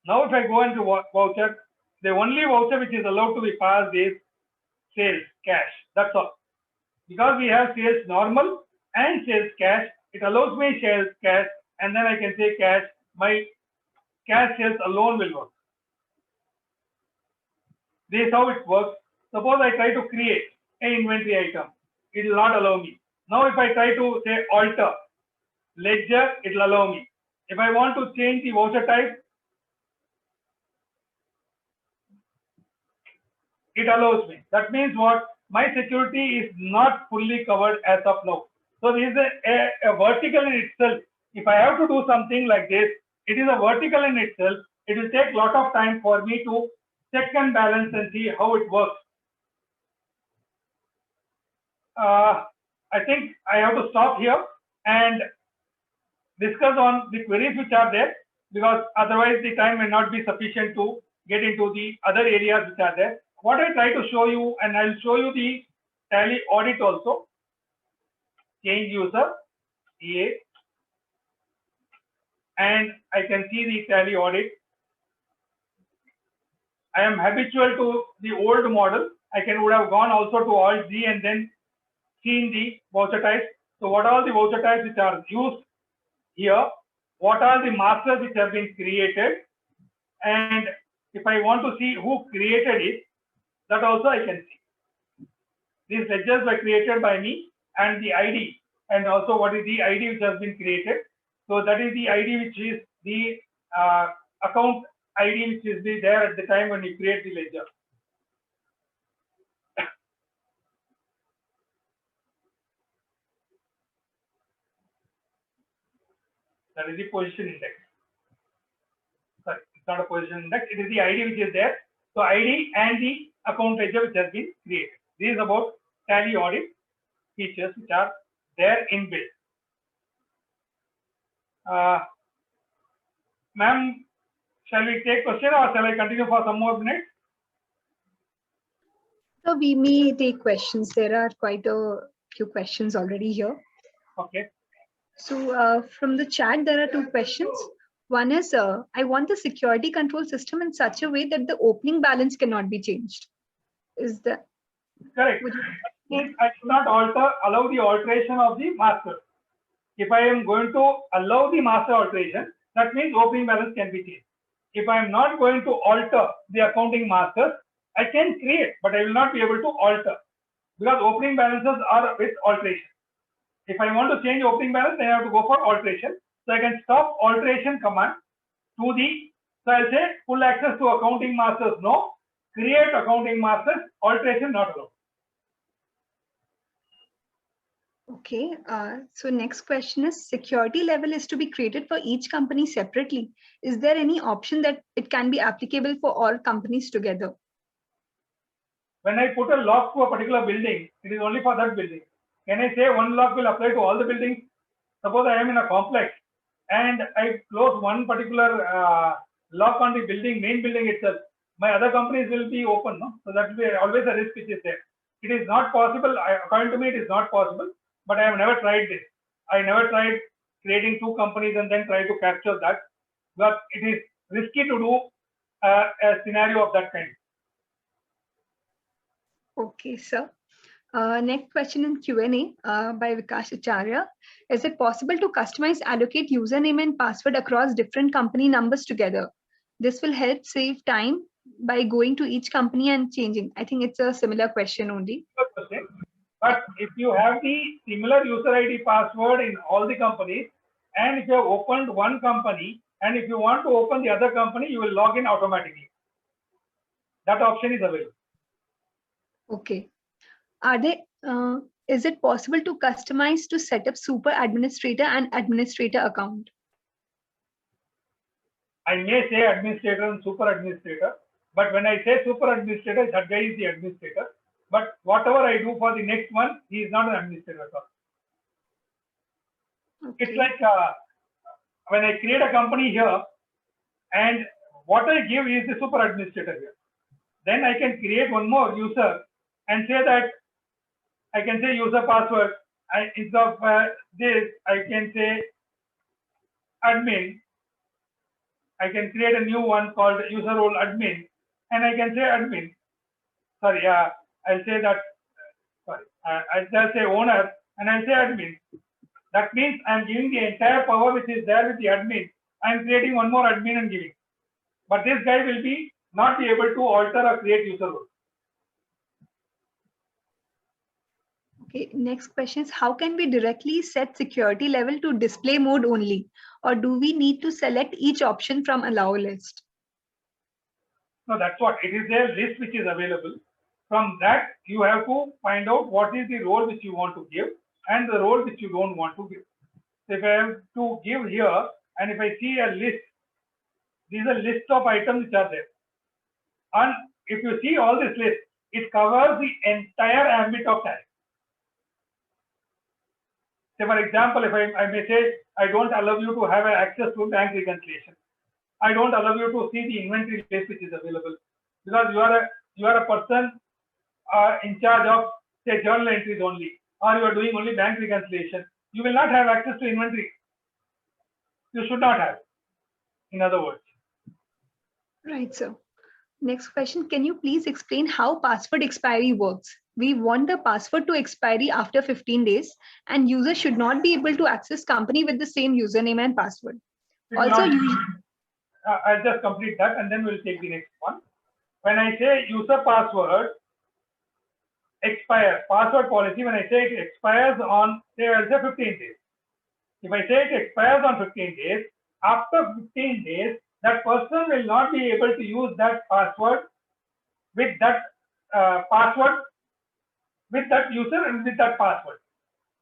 Now if I go into voucher, the only voucher which is allowed to be passed is sales cash. That's all. Because we have sales normal and sales cash, it allows me sales cash, and then I can say cash. My cash sales alone will work. This is how it works. Suppose I try to create an inventory item, it will not allow me. Now if I try to say alter ledger, it will allow me. If I want to change the voucher type, it allows me. That means what? My security is not fully covered as of now. So this is a vertical in itself. If I have to do something like this, it is a vertical in itself. It will take a lot of time for me to check and balance and see how it works. I think I have to stop here and discuss on the queries which are there, because otherwise the time may not be sufficient to get into the other areas which are there. What I try to show you, and I'll show you the Tally audit also. Change user, EA, and I can see the Tally audit. I am habitual to the old model. I would have gone also to Alt Z and then seen the voucher types. So what are the voucher types which are used here? What are the masters which have been created? And if I want to see who created it, that also I can see. These ledgers were created by me, and the ID, and also what is the ID which has been created. So that is the ID which is the account ID which is there at the time when you create the ledger. That is the position index. Sorry, it's not a position index. It is the ID which is there. So ID and the account ledger which has been created. This is about Tally audit features which are there in build. Ma'am, shall we take question or shall I continue for some more minutes? So we may take questions. There are quite a few questions already here. Okay. So from the chat, there are two questions. One is, I want the security control system in such a way that the opening balance cannot be changed. Is that correct? I should not allow the alteration of the master. If I am going to allow the master alteration, that means opening balance can be changed. If I am not going to alter the accounting masters, I can create, but I will not be able to alter because opening balances are with alteration. If I want to change opening balance, then I have to go for alteration. So I can stop alteration command to the, so I'll say full access to accounting masters, no. Create accounting masters, alteration not allowed. Okay, so next question is security level is to be created for each company separately. Is there any option that it can be applicable for all companies together? When I put a lock to a particular building, it is only for that building. Can I say one lock will apply to all the buildings? Suppose I am in a complex and I close one particular lock on the building, main building itself. My other companies will be open, no? So that will be always a risk which is there. It is not possible. According to me, it is not possible. But I have never tried this. I never tried creating two companies and then try to capture that. But it is risky to do a scenario of that kind. Okay, sir. Next question in Q&A by Vikash Acharya. Is it possible to customize, allocate username and password across different company numbers together? This will help save time by going to each company and changing. I think it's a similar question only. But if you have the similar user ID password in all the companies, and if you have opened one company, and if you want to open the other company, you will log in automatically. That option is available. Okay. Are they? Is it possible to customize to set up super administrator and administrator account? I may say administrator and super administrator, but when I say super administrator, that guy is the administrator. But whatever I do for the next one, he is not an administrator at all. Okay. It's like when I create a company here, and what I give is the super administrator here. Then I can create one more user and say that I can say user password. Instead of this, I can say admin. I can create a new one called user role admin, and I can say admin. Sorry, I'll say that. Sorry, I'll say owner, and I'll say admin. That means I'm giving the entire power which is there with the admin. I'm creating one more admin and giving. But this guy will not be able to alter or create user role. Okay, next question is how can we directly set security level to display mode only, or do we need to select each option from allow list? No, that's what it is. A list which is available. From that, you have to find out what is the role which you want to give and the role which you don't want to give. So if I have to give here, and if I see a list, these are list of items which are there. And if you see all this list, it covers the entire ambit of tariff. Say for example, if I may say, I don't allow you to have access to bank reconciliation. I don't allow you to see the inventory list which is available because you are a person in charge of say journal entries only, or you are doing only bank reconciliation. You will not have access to inventory. You should not have, in other words. Right, sir. Next question, can you please explain how password expiry works? We want the password to expiry after 15 days and user should not be able to access company with the same username and password. Also, I'll just complete that and then we'll take the next one. When I say user password expire, password policy, when I say it expires on, say I'll say 15 days. If I say it expires on 15 days, after 15 days, that person will not be able to use that password with that with that user and with that password.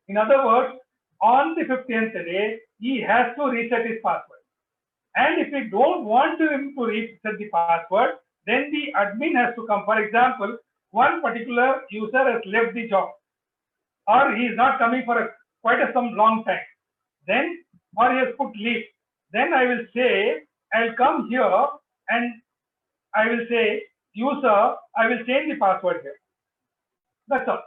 In other words, on the 15th day, he has to reset his password. And if we don't want him to reset the password, then the admin has to come. For example, one particular user has left the job, or he is not coming for quite some long time. Then, or he has put leave. Then I will say, I'll come here and I will say, user, I will change the password here. That's all.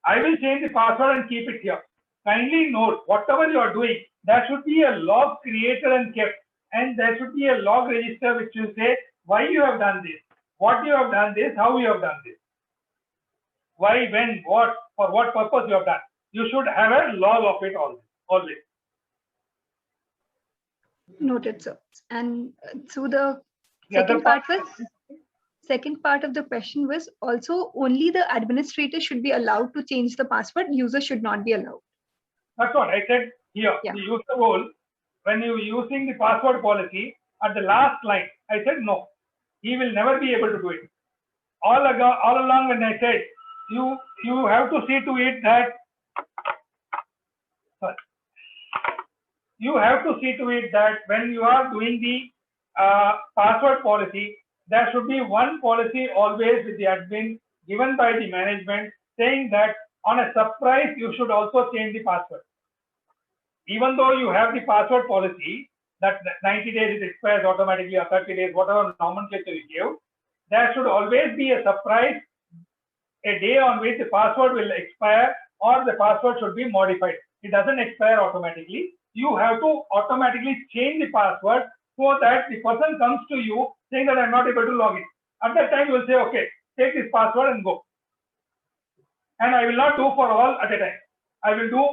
I will change the password and keep it here. Kindly note, whatever you are doing, there should be a log created and kept. And there should be a log register which will say why you have done this, what you have done this, how you have done this. Why, when, what, for what purpose you have done. You should have a log of it always. Noted, sir. And so the second part was? Second part of the question was also only the administrator should be allowed to change the password. User should not be allowed. That's what I said here. Yeah. The user role, when you're using the password policy, at the last line, I said no. He will never be able to do it. All along when I said, you have to see to it that, sorry, you have to see to it that when you are doing the password policy, there should be one policy always with the admin given by the management saying that on a surprise, you should also change the password. Even though you have the password policy that 90 days it expires automatically or 30 days, whatever nomenclature you give, there should always be a surprise, a day on which the password will expire or the password should be modified. It doesn't expire automatically. You have to automatically change the password so that the person comes to you saying that I'm not able to log in. At that time, you will say, okay, take this password and go. And I will not do for all at a time. I will do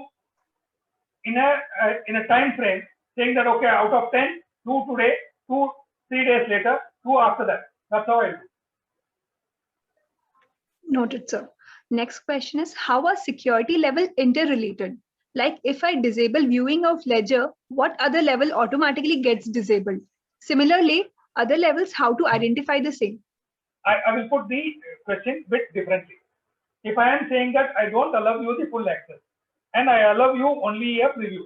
in a time frame saying that, okay, out of 10, 2 today, 2 3 days later, 2 after that. That's how I do. Noted, sir. Next question is, how are security level interrelated? Like if I disable viewing of ledger, what other level automatically gets disabled? Similarly, other levels, how to identify the same? I will put the question bit differently. If I am saying that I don't allow you the full access and I allow you only a preview.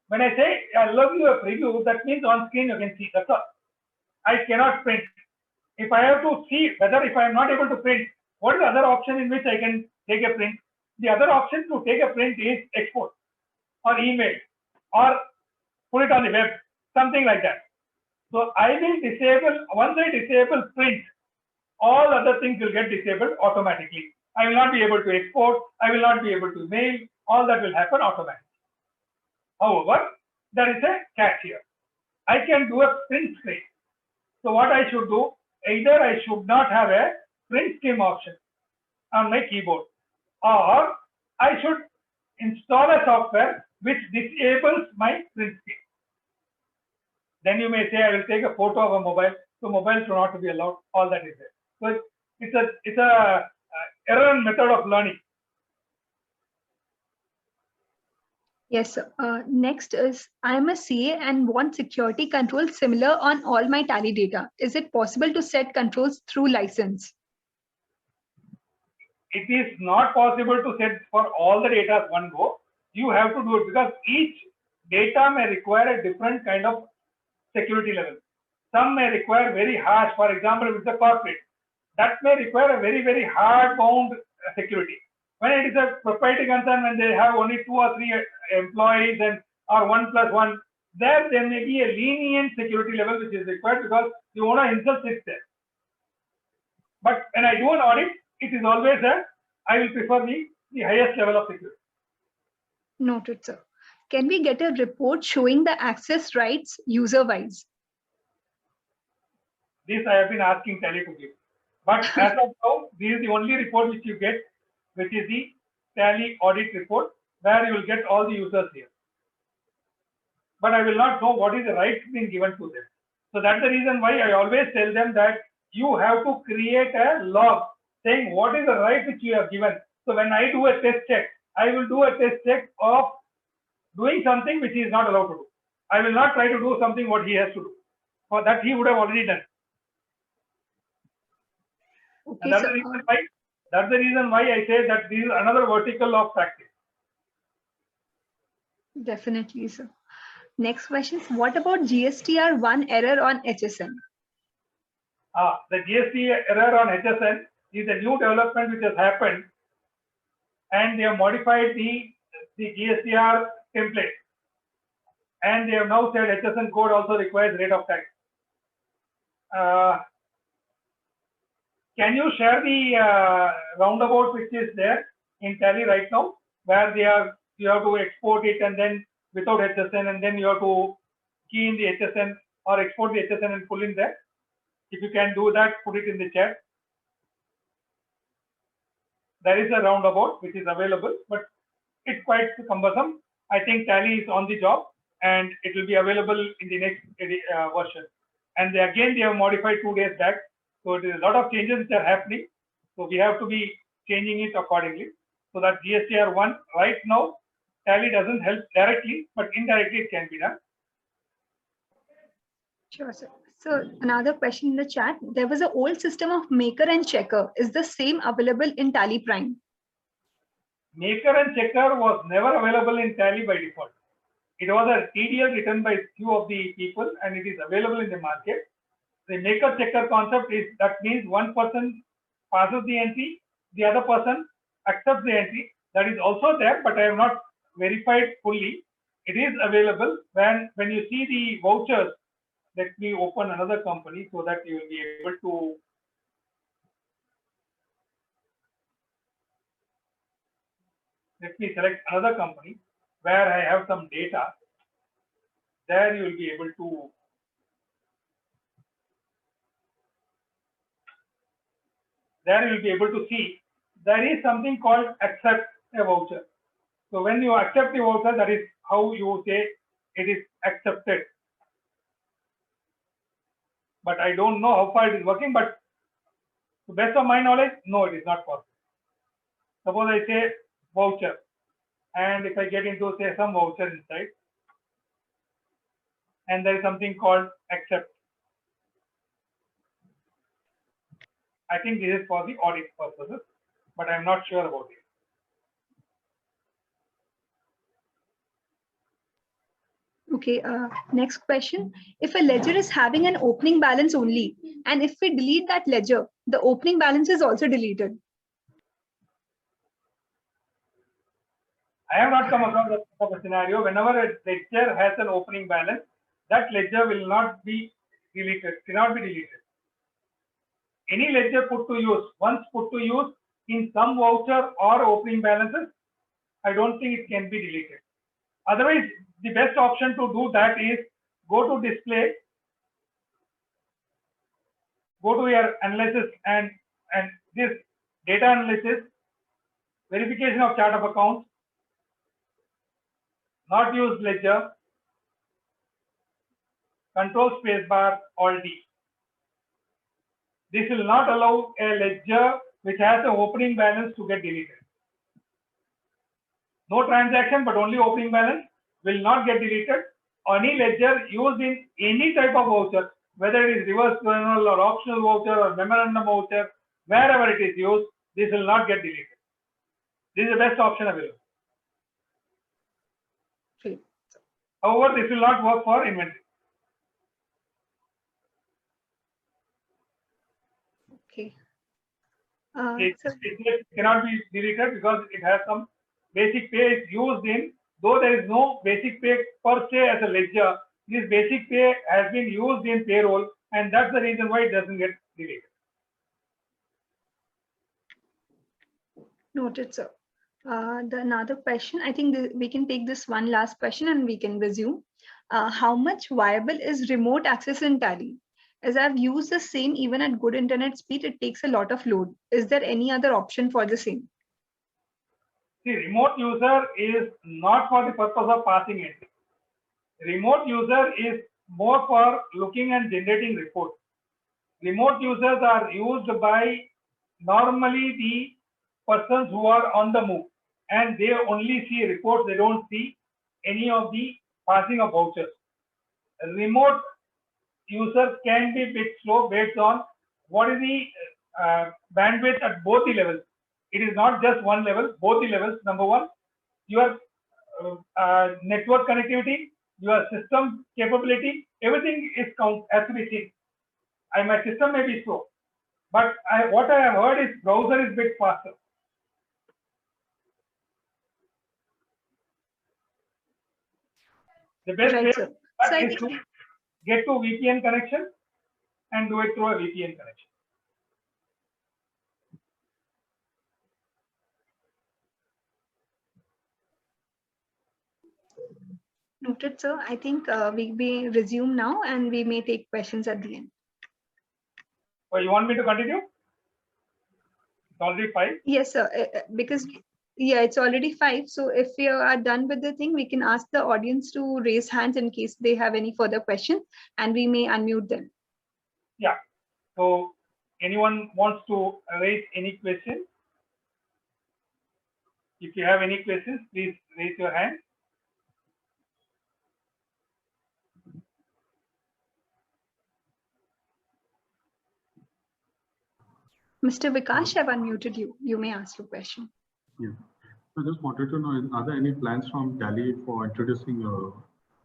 When I say I allow you a preview, that means on screen you can see. That's all. I cannot print. If I have to see whether if I am not able to print, what is the other option in which I can take a print? The other option to take a print is export or email or put it on the web, something like that. So I will disable, once I disable print, all other things will get disabled automatically. I will not be able to export, I will not be able to mail, all that will happen automatically. However, there is a catch here. I can do a print screen. So what I should do, either I should not have a print scheme option on my keyboard, or I should install a software which disables my print scheme. Then you may say I will take a photo of a mobile, so mobile should not be allowed. All that is there. So it's a error method of learning. Yes, sir. Next is, I'm a CA and want security controls similar on all my Tally data. Is it possible to set controls through license? It is not possible to set for all the data at one go. You have to do it because each data may require a different kind of security level. Some may require very harsh, for example, with the corporate, that may require a very, very hard-bound security. When it is a proprietary concern, when they have only 2 or 3 employees and or 1+1, there may be a lenient security level which is required because the owner himself sits there. But when I do an audit, it is always I will prefer the highest level of security. Noted, sir. Can we get a report showing the access rights user-wise? This I have been asking Tally to give. But as of now, this is the only report which you get, which is the Tally audit report, where you will get all the users here. But I will not know what is the rights being given to them. So that's the reason why I always tell them that you have to create a log saying what is the right which you have given. So when I do a test check, I will do a test check of doing something which he is not allowed to do. I will not try to do something what he has to do. For that he would have already done. Okay, and that's the reason why I say that this is another vertical of practice. Definitely, sir. Next question is, what about GSTR1 error on HSN? The GST error on HSN is a new development which has happened, and they have modified the GSTR template, and they have now said HSN code also requires rate of tax. Can you share the roundabout which is there in Tally right now, where you have to export it and then without HSN, and then you have to key in the HSN or export the HSN and pull in there? If you can do that, put it in the chat. There is a roundabout which is available, but it's quite cumbersome. I think Tally is on the job, and it will be available in the next version. And they have modified 2 days back. So it is a lot of changes which are happening. So we have to be changing it accordingly. So that GSTR 1 right now, Tally doesn't help directly, but indirectly it can be done. Sure, sir. So another question in the chat, there was an old system of maker and checker. Is the same available in Tally Prime? Maker and checker was never available in Tally by default. It was a TDL written by few of the people and it is available in the market. The maker checker concept is that means one person passes the entry, the other person accepts the entry. That is also there, but I have not verified fully. It is available when you see the vouchers. Let me open another company so that you will be able to. Let me select another company where I have some data. There you will be able to. There you will be able to see there is something called accept a voucher. So when you accept the voucher, that is how you say it is accepted. But I don't know how far it is working, but to best of my knowledge, no, it is not possible. Suppose I say voucher, and if I get into say some voucher inside, and there is something called accept. I think this is for the audit purposes, but I'm not sure about it. Okay, next question. If a ledger is having an opening balance only, and if we delete that ledger, the opening balance is also deleted. I have not come across that type of a scenario. Whenever a ledger has an opening balance, that ledger will not be deleted, cannot be deleted. Any ledger put to use, once put to use in some voucher or opening balances, I don't think it can be deleted. Otherwise, the best option to do that is go to display, go to your analysis and this data analysis, verification of chart of accounts, not use ledger, control spacebar, Alt D. This will not allow a ledger which has an opening balance to get deleted. No transaction, but only opening balance will not get deleted. Any ledger used in any type of voucher, whether it is reverse journal or optional voucher or memorandum voucher, wherever it is used, this will not get deleted. This is the best option available. Okay. However, this will not work for inventory. Okay. It cannot be deleted because it has some basic pay is used in, though there is no basic pay per se as a ledger, this basic pay has been used in payroll, and that's the reason why it doesn't get deleted. Noted, sir. Another question, I think we can take this one last question and we can resume. How much viable is remote access in Tally? As I've used the same even at good internet speed, it takes a lot of load. Is there any other option for the same? See, remote user is not for the purpose of passing entry. Remote user is more for looking and generating reports. Remote users are used by normally the persons who are on the move, and they only see reports, they don't see any of the passing of vouchers. Remote users can be a bit slow based on what is the bandwidth at both the levels. It is not just one level, both the levels. Number one, your network connectivity, your system capability, everything is has to be seen. My system may be slow, but what I have heard is browser is a bit faster. The best way is to get to VPN connection and do it through a VPN connection. Noted, sir. I think we may resume now and we may take questions at the end. Oh, you want me to continue? It's already 5? Yes, sir. Because yeah, it's already 5. So if we are done with the thing, we can ask the audience to raise hands in case they have any further questions and we may unmute them. Yeah. So anyone wants to raise any question? If you have any questions, please raise your hand. Mr. Vikash, I've unmuted you. You may ask your question. Yeah. I just wanted to know, are there any plans from Tally for introducing a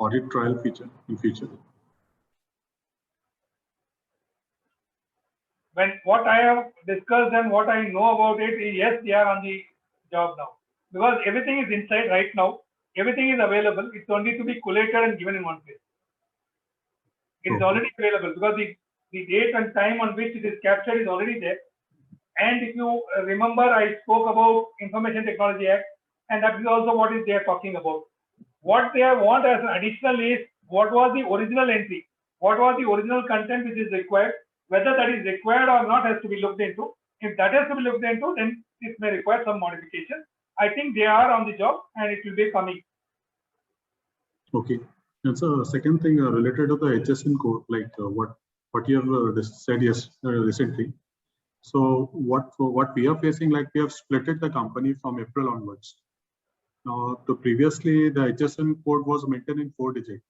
audit trial feature in future? When what I have discussed and what I know about it is, yes, they are on the job now, because everything is inside right now. Everything is available. It's only to be collated and given in one place. It is already available because the date and time on which it is captured is already there. And if you remember, I spoke about Information Technology Act, and that is also what is they are talking about. What they want as an additional is what was the original entry, what was the original content which is required, whether that is required or not has to be looked into. If that has to be looked into, then it may require some modification. I think they are on the job and it will be coming. Okay. And so second thing related to the HSN code, like what you have said recently. So what we are facing, like we have splitted the company from April onwards. Now, previously the HSN code was maintained in 4 digits.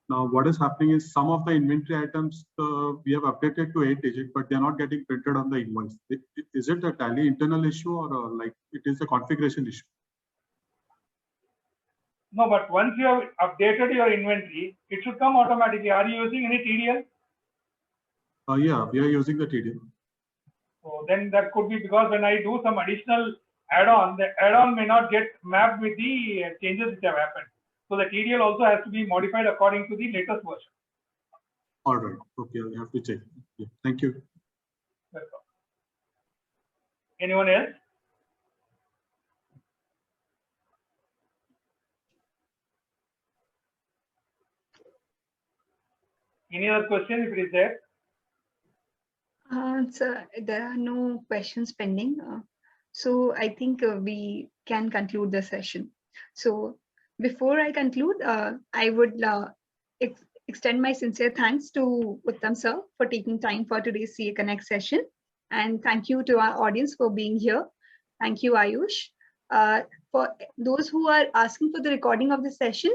Now, what is happening is some of the inventory items we have updated to 8 digits, but they are not getting printed on the invoice. Is it a Tally internal issue or like it is a configuration issue? No, but once you have updated your inventory, it should come automatically. Are you using any TDL? Yeah, we are using the TDL. So then that could be because when I do some additional add-on, the add-on may not get mapped with the changes which have happened. So the TDL also has to be modified according to the latest version. All right. Okay, I have to check. Yeah. Thank you. Welcome. Anyone else? Any other question if it is there? So there are no questions pending. So I think we can conclude the session. So before I conclude, I would extend my sincere thanks to Uttam sir for taking time for today's CA Connect session. And thank you to our audience for being here. Thank you, Ayush. For those who are asking for the recording of the session,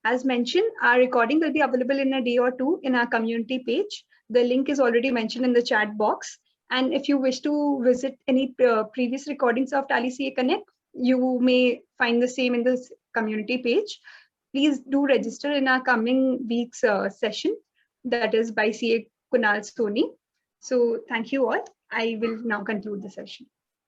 as mentioned, our recording will be available in a day or two in our community page. The link is already mentioned in the chat box. And if you wish to visit any previous recordings of Tally CA Connect, you may find the same in the community page. Please do register in our coming week's session, that is by CA Kunal Soni. So thank you all. I will now conclude the session.